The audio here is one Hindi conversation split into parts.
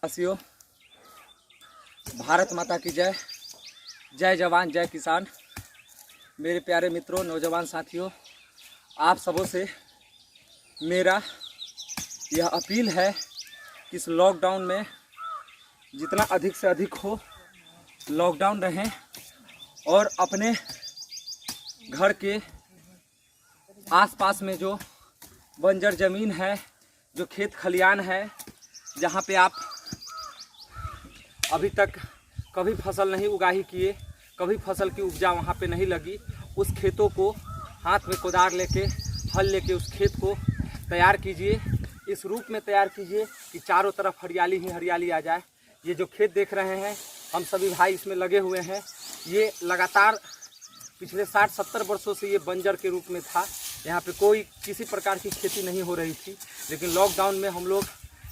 वासियों, भारत माता की जय। जय जवान जय किसान। मेरे प्यारे मित्रों, नौजवान साथियों, आप सबों से मेरा यह अपील है कि इस लॉकडाउन में जितना अधिक से अधिक हो लॉकडाउन रहें और अपने घर के आसपास में जो बंजर ज़मीन है, जो खेत खलियान है, जहाँ पे आप अभी तक कभी फसल नहीं उगाही किए, कभी फसल की उपजा वहाँ पे नहीं लगी, उस खेतों को हाथ में कोदार लेके, हल लेके उस खेत को तैयार कीजिए। इस रूप में तैयार कीजिए कि चारों तरफ हरियाली ही हरियाली आ जाए। ये जो खेत देख रहे हैं, हम सभी भाई इसमें लगे हुए हैं। ये लगातार पिछले 60-70 वर्षों से ये बंजर के रूप में था। यहाँ पे कोई किसी प्रकार की खेती नहीं हो रही थी, लेकिन लॉकडाउन में हम लोग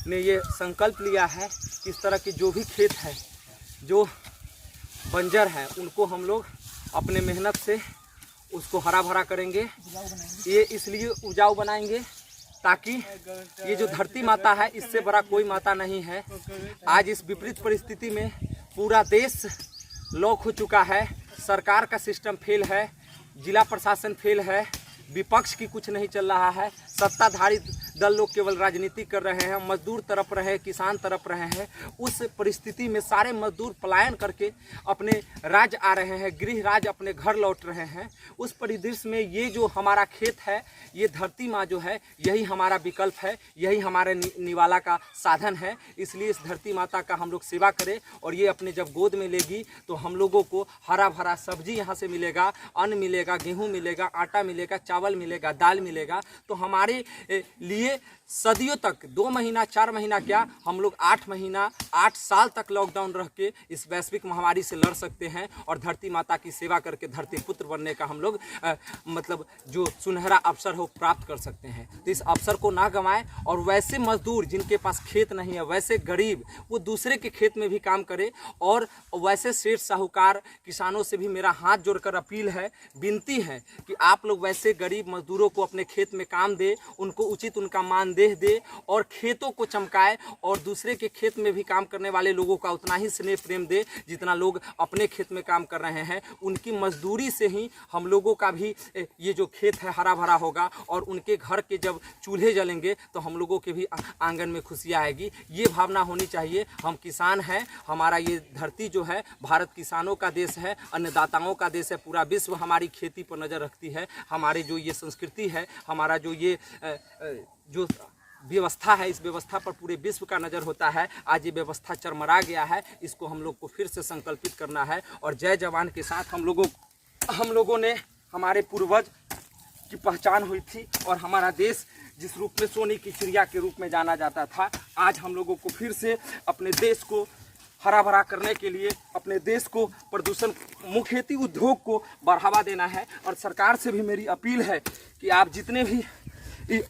ने ये संकल्प लिया है कि इस तरह के जो भी खेत है, जो बंजर है, उनको हम लोग अपने मेहनत से उसको हरा भरा करेंगे। ये इसलिए उपजाऊ बनाएंगे ताकि ये जो धरती माता है, इससे बड़ा कोई माता नहीं है। आज इस विपरीत परिस्थिति में पूरा देश लॉक हो चुका है। सरकार का सिस्टम फेल है, जिला प्रशासन फेल है, विपक्ष की कुछ नहीं चल रहा है, सत्ताधारी दल लोग केवल राजनीति कर रहे हैं, मजदूर तरफ रहे, किसान तरफ रहे हैं। उस परिस्थिति में सारे मजदूर पलायन करके अपने राज्य आ रहे हैं, गृह राज्य अपने घर लौट रहे हैं। उस परिदृश्य में ये जो हमारा खेत है, ये धरती माँ जो है, यही हमारा विकल्प है, यही हमारे निवाला का साधन है। इसलिए इस धरती माता का हम लोग सेवा करें, और ये अपने जब गोद में लेगी तो हम लोगों को हरा भरा सब्जी यहाँ से मिलेगा, अन्न मिलेगा, गेहूँ मिलेगा, आटा मिलेगा, चावल मिलेगा, दाल मिलेगा। तो हमारे लिए सदियों तक 2 महीना 4 महीना क्या, हम लोग 8 महीना 8 साल तक लॉकडाउन रह के इस वैश्विक महामारी से लड़ सकते हैं और धरती माता की सेवा करके धरती पुत्र बनने का हम लोग मतलब जो सुनहरा अवसर हो प्राप्त कर सकते हैं। तो इस अवसर को ना गंवाएं, और वैसे मजदूर जिनके पास खेत नहीं है, वैसे गरीब, वो दूसरे के खेत में भी काम करे। और वैसे सेठ साहूकार किसानों से भी मेरा हाथ जोड़कर अपील है, विनती है कि आप लोग वैसे गरीब मजदूरों को अपने खेत में काम दे, उनको उचित उनका मानदेय दे और खेतों को चमकाए, और दूसरे के खेत में भी काम करने वाले लोगों का उतना ही स्नेह प्रेम दे जितना लोग अपने खेत में काम कर रहे हैं। उनकी मजदूरी से ही हम लोगों का भी ये जो खेत है हरा भरा होगा, और उनके घर के जब चूल्हे जलेंगे तो हम लोगों के भी आंगन में खुशियाँ आएगी। ये भावना होनी चाहिए। हम किसान हैं, हमारा ये धरती जो है भारत किसानों का देश है, अन्नदाताओं का देश है। पूरा विश्व हमारी खेती पर नज़र रखती है। हमारी जो ये संस्कृति है, हमारा जो ये जो व्यवस्था है, इस व्यवस्था पर पूरे विश्व का नज़र होता है। आज ये व्यवस्था चरमरा गया है, इसको हम लोग को फिर से संकल्पित करना है। और जय जवान के साथ हम लोगों ने हमारे पूर्वज की पहचान हुई थी, और हमारा देश जिस रूप में सोने की चिड़िया के रूप में जाना जाता था, आज हम लोगों को फिर से अपने देश को हरा भरा करने के लिए, अपने देश को प्रदूषण मुक्त खेती उद्योग को बढ़ावा देना है। और सरकार से भी मेरी अपील है कि आप जितने भी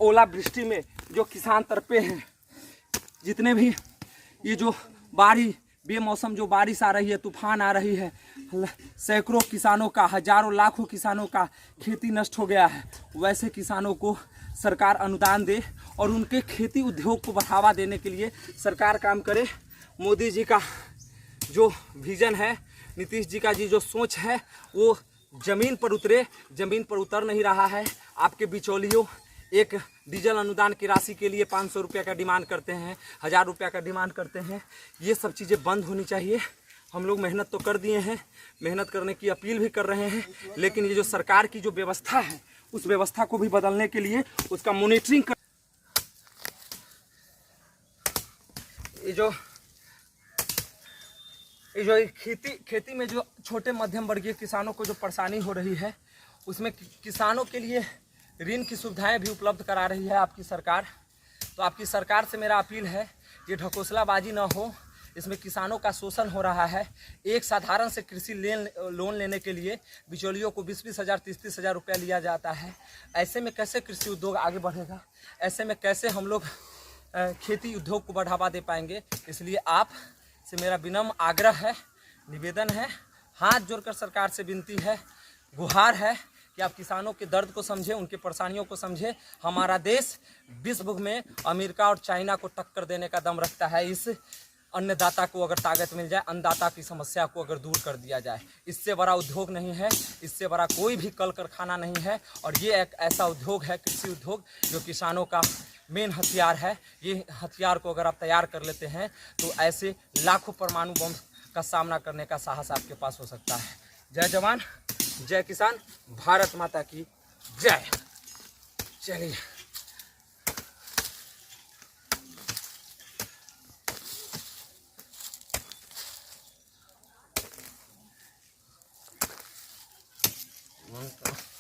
ओलावृष्टि में जो किसान तड़पे हैं, जितने भी ये जो बेमौसम जो बारिश आ रही है, तूफान आ रही है, सैकड़ों किसानों का, हजारों लाखों किसानों का खेती नष्ट हो गया है, वैसे किसानों को सरकार अनुदान दे और उनके खेती उद्योग को बढ़ावा देने के लिए सरकार काम करे। मोदी जी का जो विजन है, नीतीश जी का जो सोच है, वो ज़मीन पर उतरे। ज़मीन पर उतर नहीं रहा है। आपके बिचौलियों एक डीजल अनुदान की राशि के लिए 500 रुपये का डिमांड करते हैं, 1000 रुपये का डिमांड करते हैं। ये सब चीज़ें बंद होनी चाहिए। हम लोग मेहनत तो कर दिए हैं, मेहनत करने की अपील भी कर रहे हैं, लेकिन ये जो सरकार की जो व्यवस्था है, उस व्यवस्था को भी बदलने के लिए उसका मॉनिटरिंग कर। ये जो खेती में जो छोटे मध्यम वर्गीय किसानों को जो परेशानी हो रही है, उसमें किसानों के लिए ऋण की सुविधाएं भी उपलब्ध करा रही है आपकी सरकार। तो आपकी सरकार से मेरा अपील है, ये ढकोसलाबाजी ना हो, इसमें किसानों का शोषण हो रहा है। एक साधारण से कृषि लोन लेने के लिए बिचौलियों को 20-20 हज़ार 30-30 हज़ार रुपया लिया जाता है। ऐसे में कैसे कृषि उद्योग आगे बढ़ेगा? ऐसे में कैसे हम लोग खेती उद्योग को बढ़ावा दे पाएंगे? इसलिए आप से मेरा विनम्र आग्रह है, निवेदन है, हाथ जोड़कर सरकार से विनती है, गुहार है कि आप किसानों के दर्द को समझें, उनके परेशानियों को समझें। हमारा देश विश्व में अमेरिका और चाइना को टक्कर देने का दम रखता है। इस अन्नदाता को अगर ताकत मिल जाए, अन्नदाता की समस्या को अगर दूर कर दिया जाए, इससे बड़ा उद्योग नहीं है, इससे बड़ा कोई भी कल कारखाना नहीं है। और ये एक ऐसा उद्योग है, कृषि उद्योग, जो किसानों का मेन हथियार है। ये हथियार को अगर आप तैयार कर लेते हैं तो ऐसे लाखों परमाणु बम का सामना करने का साहस आपके पास हो सकता है। जय जवान, जय किसान, भारत माता की जय। चलिए तो